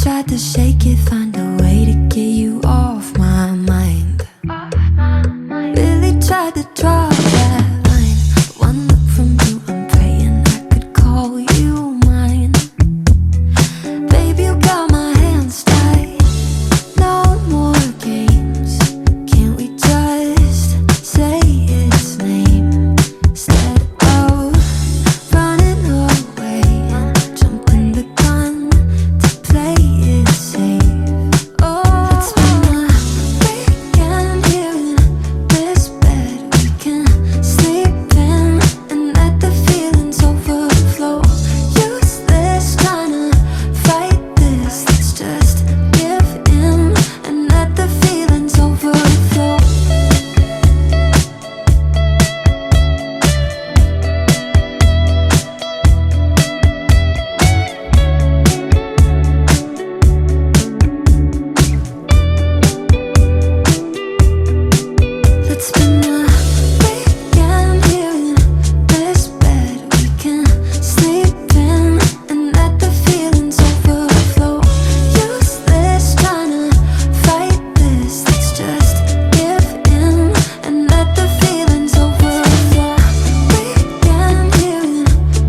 tried to shake it, find a way to get you off my mind. Really tried to draw that line. One look from you, I'm praying I could call you mine. Baby, you got my hands tied. No more games. Can't we just say its name instead of running away and jumping the gun to play it safe? Oh, it's been a weekend here in this bed we can sleep in and let the feelings overflow. Useless trying to fight this. Let's just give in and let the feelings overflow. It's been a weekend here in this bed we can sleep in and let the feelings overflow. Useless trying to fight this. Let's just give in and let the feelings overflow. Weekend here in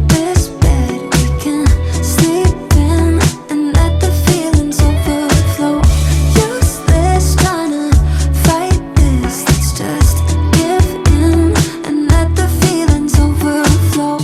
this bed we can sleep in and let the feelings overflow. Useless trying to fight this. Let's just give in and let the feelings overflow.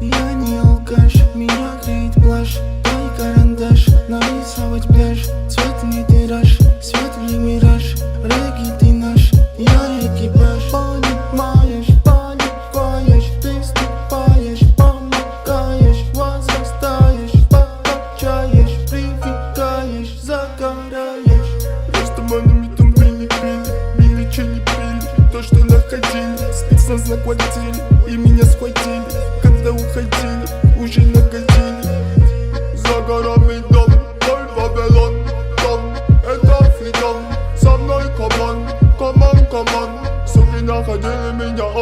Я не алкаш, меня греет плащ. Твой карандаш, нарисовать пляж. Светлый тираж, светлый мираж. Реки ты наш, я экипаж. Понимаешь, поливаешь, ты ступаешь, помогаешь, возрастаешь, покачаешь, привыкаешь, загораешь. Растаманами там били, чили-пили. То, что находили, спецназ наклотили и меня схватили. Когда уходили, уже нагодили. За горами дом, твой Вавилон, дом, это фридом. Со мной команд, команд. Суки находили меня.